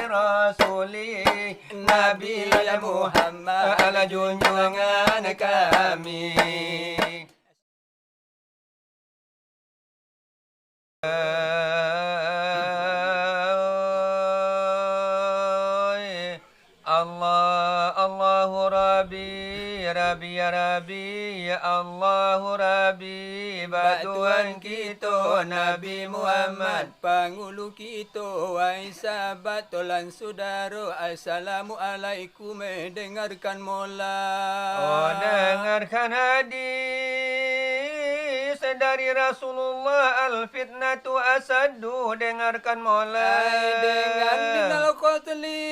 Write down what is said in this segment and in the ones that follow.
rasuli Nabi Muhammad ala junjungan kami. Allah Allahu Rabbi Rabbi ya Rabbi ya Allahu Rabbi batuan kita Nabi Muhammad pangulu kita wahai sahabat tolan saudara assalamualaikum dengarkan mola oh dengarkan hadis dari Rasulullah al-fitnatu asaddu dengarkan mola dengan dinal qatli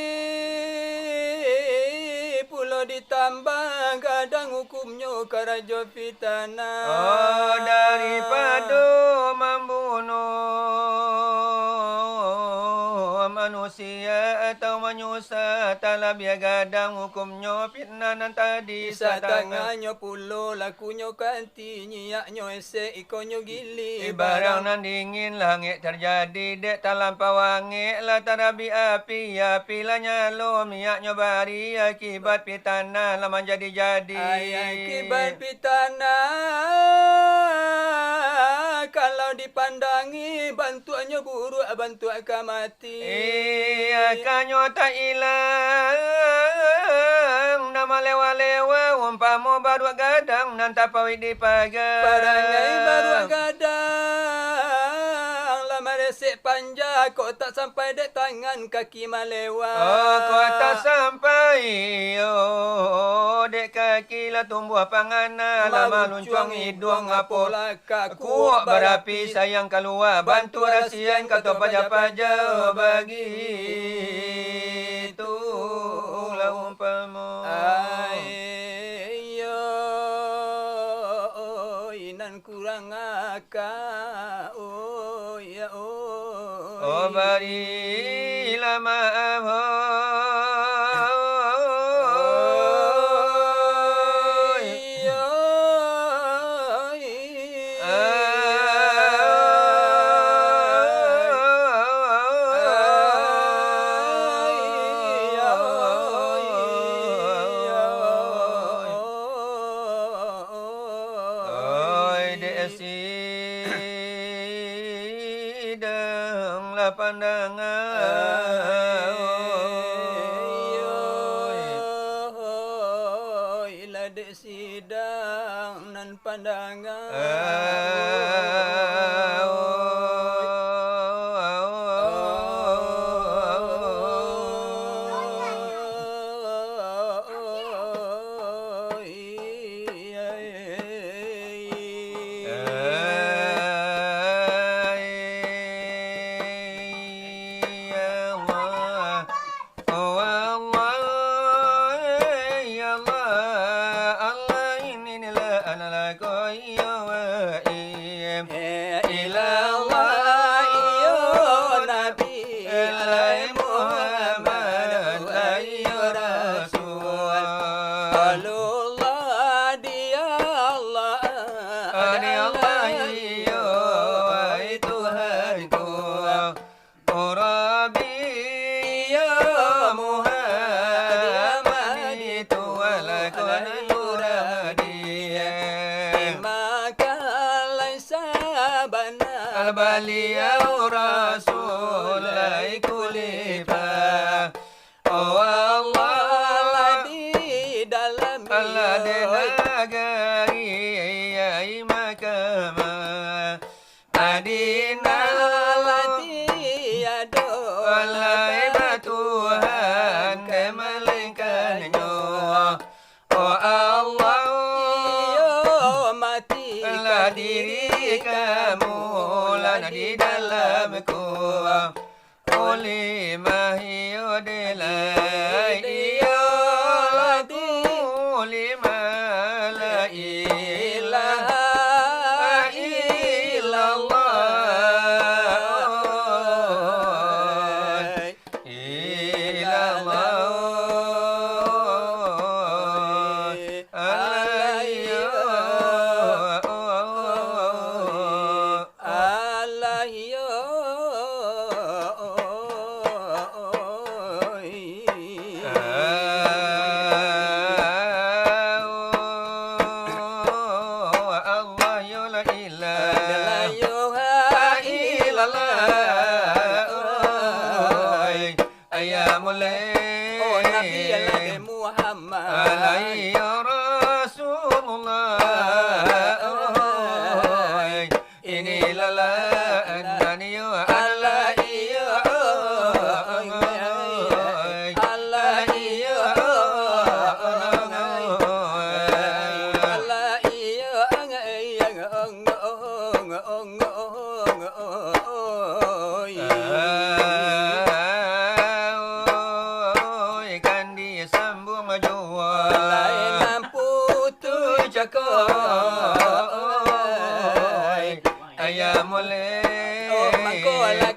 ditambah kadang hukumnya karajo fitana oh daripada membunuh manusia atau manusia talabia gadang hukumnya fitnah tadi satanganya pulo lakunya kanti nyiaknya ese ikonyo gili barang nan dingin langit terjadi dek talampau wangi lah tarabi api lah nyalo miaknya bari akibat pitana lama jadi-jadi akibat pitana kalau dipandangi bantuannya buruk bantuan mati kanyo tak ilang nama lewa-lewa umpama baru gadang nan tapawi di pagar parangai baru gadang lama resik panjang kok tak sampai dek tangan kaki malewa kok tak sampai dek kaki lah tumbuh pangana lama luncuang hidung apola kaku berapi sayang keluar bantu rasian kata paja-paja bagi itu lah umpama inan kurang akal barilah maaf sidang nan pandangan beliau Rasulullah kulipa oh Allah di dalam Allah denagari ai makam adina lati ado Allah Tuhan kemalaikannya oh Allah mati diri kamu di dalamku oleh mahyu delai iyo lagu lima la ilaha illallah Oh Nabi lagi Muhammad alaihi ya Rasulullah inilah la annani alaihi ya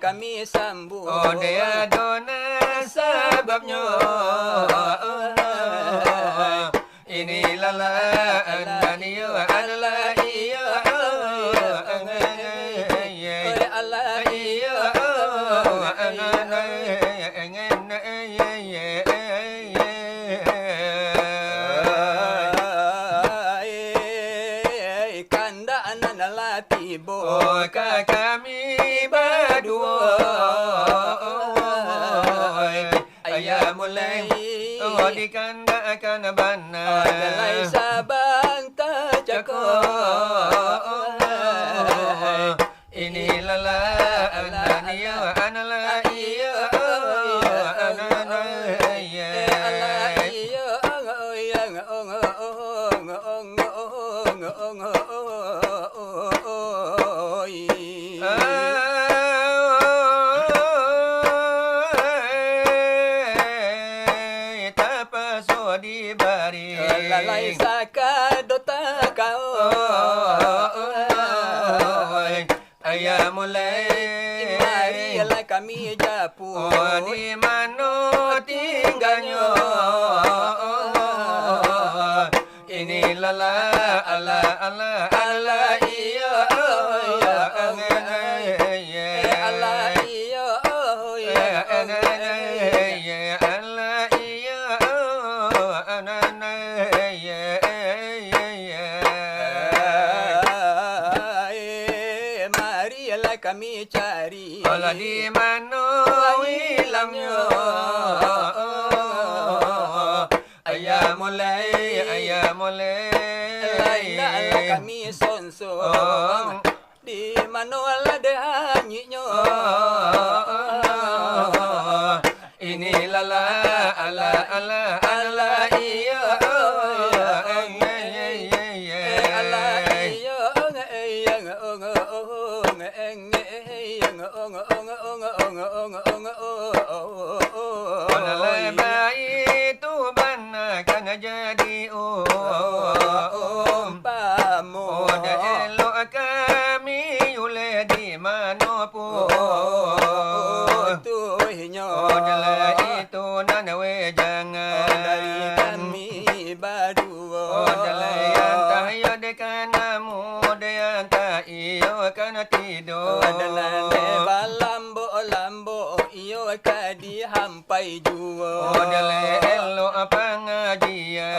kami sambung oh dia dona sebabnya inilah la annani adalah iya Allah iya kanda anak latibo oh kami berdua ayah mulai oh dikandakan bana dalai sabang cakap inilah la annani analah iya lalai sakadota kau ayah mulai marilah kami japu oh di mana tinggalnya inilah la ala ala ala iya kami cari Allah di mana hilangnya ayah mulai lain kami sonsong di mana ada hanyinya inilah la ala ala ala iya jadi pamu dah elok kami yule di mana pun tuhnya dalam itu nanawe jangan dari kami berdua dalam yang tayo dekan namu yang tak iyo kana tidur dalam lambo iyo kadi hampai jua dalam elok pengajian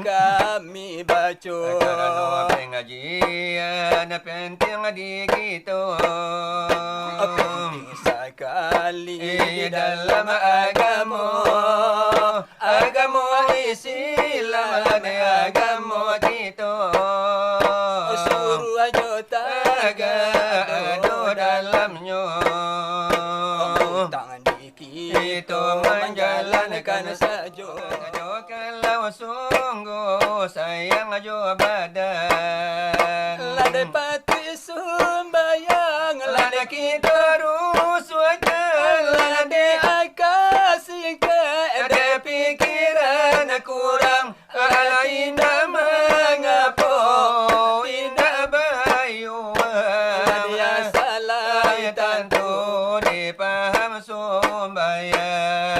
kami baca karena pengajian penting di kita penting sekali dalam agama Islam dan agama kita suruh jota ada dalamnya tangan dikit itu menjalankan saja kalau sungguh sayang jo badan ladai pati sumbayang ladai kita terus wajan ladai kasih ke ada pikiran kurang indah mengapa indah bayu dia salah tentu dipaham sumbayang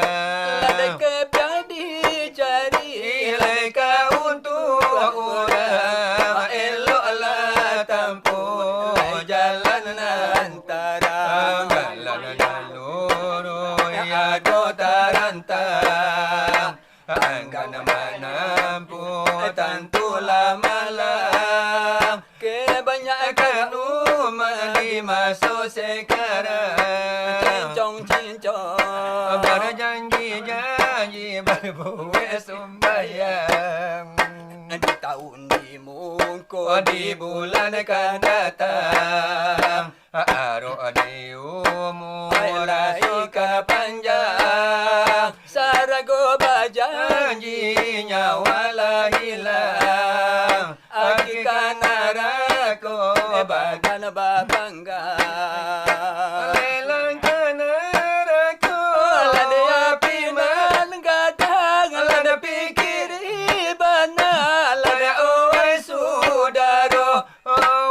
ladai kepadi cari ilaika untuk orang eloklah tempuh jalan antara jalan lurus ada tarantang angkan menampu tentulah malam kebanyakan umat di masa sekarang cincong berjanji janji berbuat sembahyang. Di tahun di mungko Di bulan akan datang, arok di umur suka panjang, Sarago bajang janjinya wala hilang, akikan arako badan badan babangga. lelang kanarako Lada api man gadang, lada pikir ibana, lada oe sudaro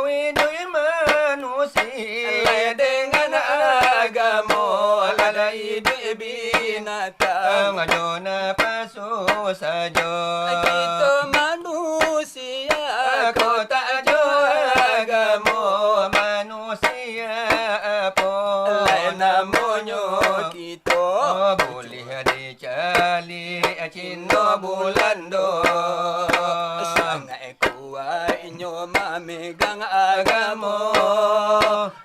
widui manusia lada dengan agamo, lada hidup binatang. Majona pasu sajo Kita manusia, Aku tak jo agamo manusia apa namanya kita. boleh dicali Cina bulan do Sangat kuatnya memegang agama.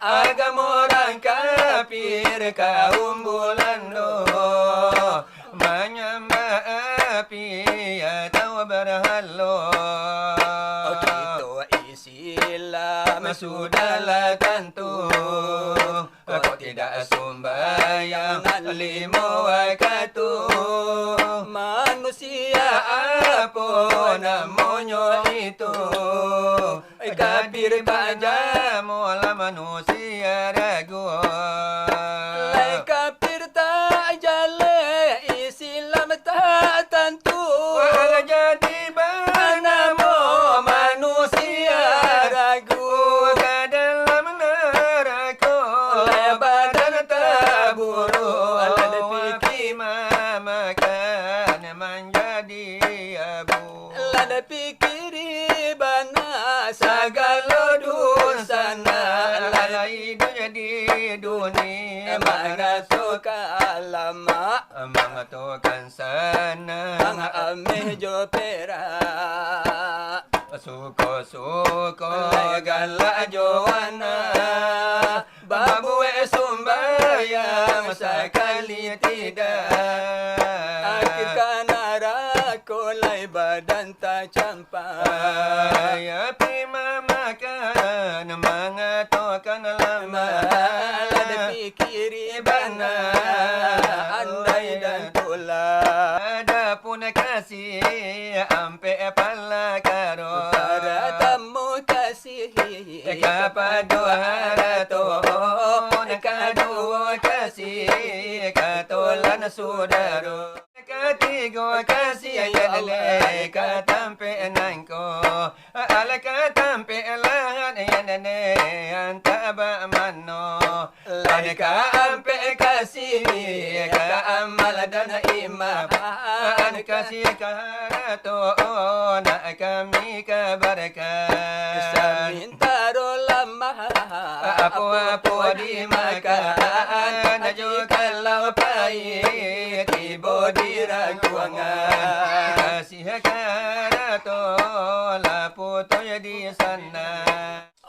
agama orang kafir kaum bulan do menyembah api atau berhala. Kita Islam Sudahlah tentu kau tidak sembahyang lima waktu. manusia Apa namanya itu? Kafir baja mula manusia ragu. Lai kafir tak jale, Islam tak tentu. Walau jadi banamo manusia ragu. ke dalam neraka. Badan terburu Ada api memakan menjadi abu. Lada pikiri bana Segala dosana lalai di dunia mengatuk alama, mengatakan sana ameh jo perak. suka-suka galak joana babu sembahyang sekali tidak. Akhirkan arako lai badan tak campai. Api memakan mengatakan lama Lada pikiri bana andai dan tolak. Adapun kasih ampe pala karo Para tamu kasih kepada haraton kedua kasih katolan saudara. Ketiga kasih yale katampe nangko ala katampe lahan yanane antaba manno ka ampe kasih ka amal dan iman an kasih karato na kami kabaraka Samintaro lama apa dimakan juga kalau pahit ibu diraguangan kasih karato lapu to di sana.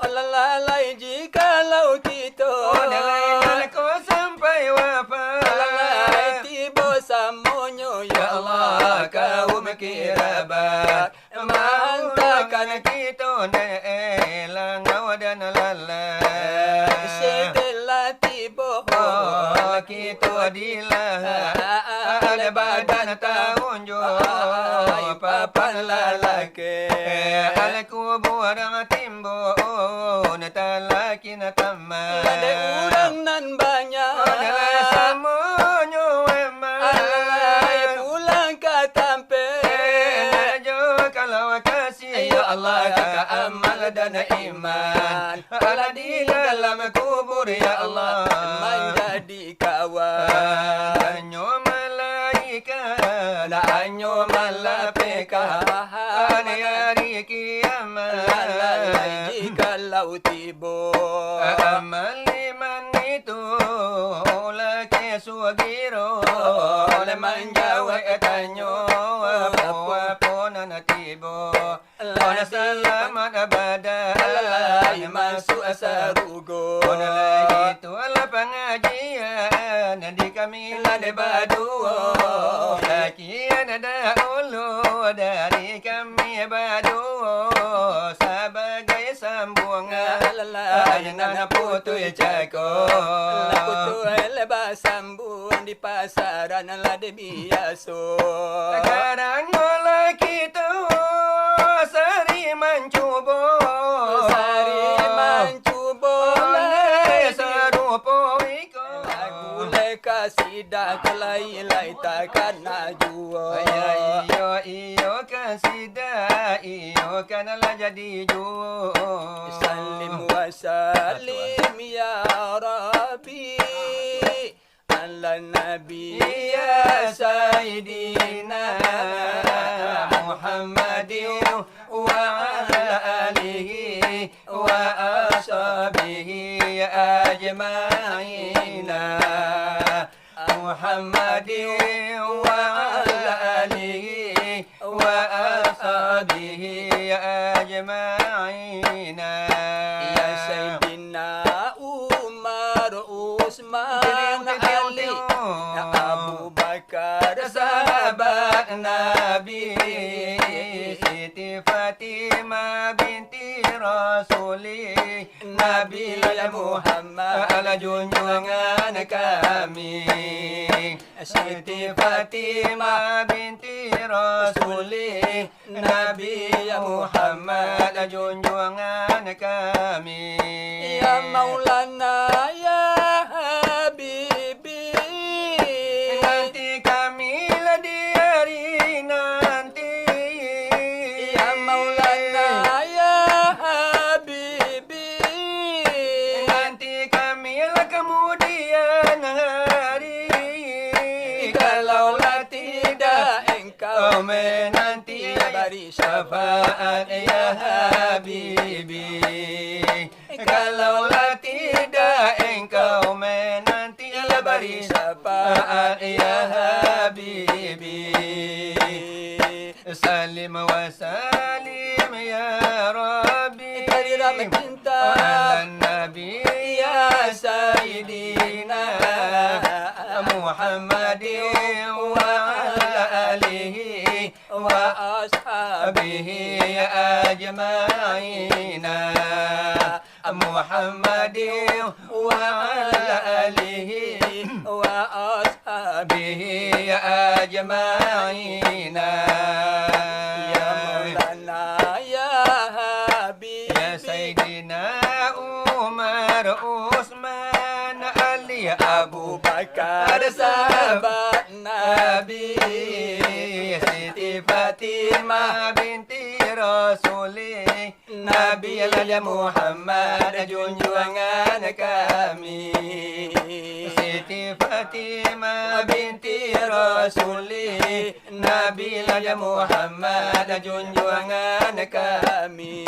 Olalai jikalau kita Olalai ko sampai wafat. Olalai tiba samonyo ya Allah kau kirabat mangtakan kita nelang dan lala. Setelah tiba Kita dilah ada badan tahun jo papan lalaki ala kubur timbo talaki na tama Ada urang nan banyak samonyo emang Alai pulang ke tampe kalau kasih ya Allah ka amal dan iman ala di dalam kubur ya Allah menjadi kawan anyo malaikat anyo malapeka ane hari kiamat Lalai jikalau tiba amal iman itu laki sugiro le manjawa etanyo apa nanatibo ona selamat abadan Lalai masuk sarugo ona itu ala pengajian di kami lade baduo dahulu dari kami berdua sebagai sambungan dengan putui cakap. Putui lepas sambung di pasaran lade biasa. Sekarang mulai kita sari mencuba. Sari mencuba serupa iko. Lagu lekasih dah kelai-lai takkan najua. Iyo kasida iyo kanalah jadi jua. Salim wa salim ya Rabbi ala Nabi Ya Sayyidina Muhammadin wa ala alihi wa ashabihi ajma'ina Muhammadin wa ala alihi wa ashabihi ajma'ina Ya Sayyidina Umar Usman Ali Ya Abu Bakar sahabat Nabi Siti Fatimah binti Rasuli Nabi Muhammad ala junjungan kami Siti Fatimah binti Rasuli Nabi Muhammad ala junjungan kami Ya Maulana ya Habibi nanti kami lah di hari nanti Ya Maulana ya Habibi nanti kami lah kemudian hari kalaulah tidak engkau menanti beri syafaat ya Habibi kalaulah tidak engkau menanti beri syafaat ya Habibi salim wa salim ya Rabbi Dari rahmat cinta ala Nabi ya Sayyidina Muhammadin wa ala alihi wa ashabihi ajma'ina Muhammadin wa ala alihi wa ashabihi ajma'ina Ya Maulana ya Habibi Ya Sayyidina Umar Usman Ali Abu Bakar sahabat Nabi Siti Fatimah binti Rasuli Nabi Muhammad junjungan kami Siti Fatimah binti Rasuli Nabi Muhammad junjungan kami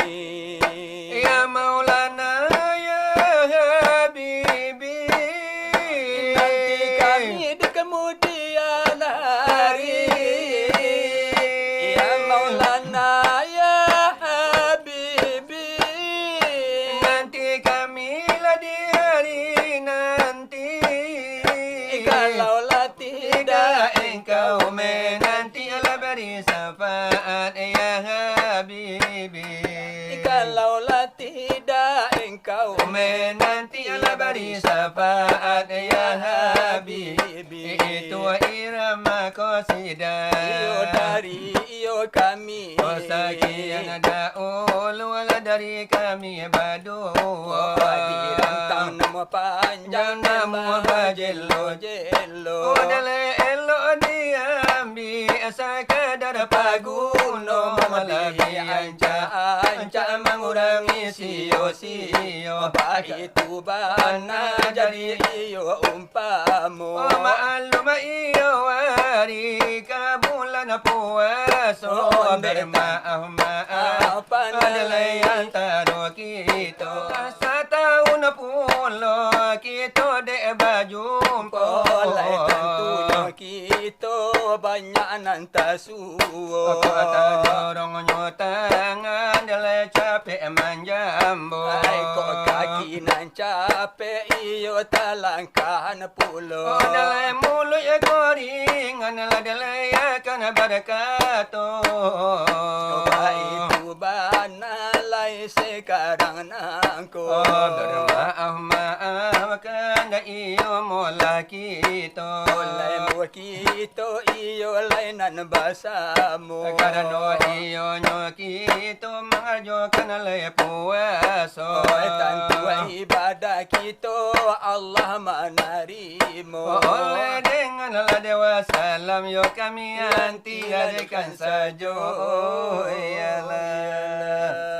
Ya Maulana ya Habibi Nanti kami di kemudian hari Ya Maulana ya Habibi nanti kami lah di hari nanti Kalaulah tidak engkau menanti Allah beri syafaat ya Habibi Kalaulah tidak engkau menanti Allah beri syafaat ya Habibi itu irama qasidah Iyo dari iyo kami Sekian dahulu wala dari kami berdua Dirantang nama panjang nama bajelo jelo Odale elo diambil sekadar paguno Malagi anca mengurangi sio-sio Itu bana jadi iyo umpamu Maalum iyo hari kabulan puaso Bermaaf-maaf adalah antara kita Sa tahun pulo kita dek berjumpa. Oleh tentunya kita banyak nanti suo. Kata dorongnya tangan dalam capek manjambo. Ai kok kaki nan capek iyo talangkan pulo. Dalam mulut ya koringan dalam ya kan berkato. Coba itu banalai sekarang nangko. Maafkan dah iyo mula kita. Oleh mu kita iyo lainan basamu. Karena iyo nyo kita mengajukan le puasa. Tentu ibadah kita Allah menarimo. Oleh dengan la dewa salam yo kami anti adakan sajo. Iyalah.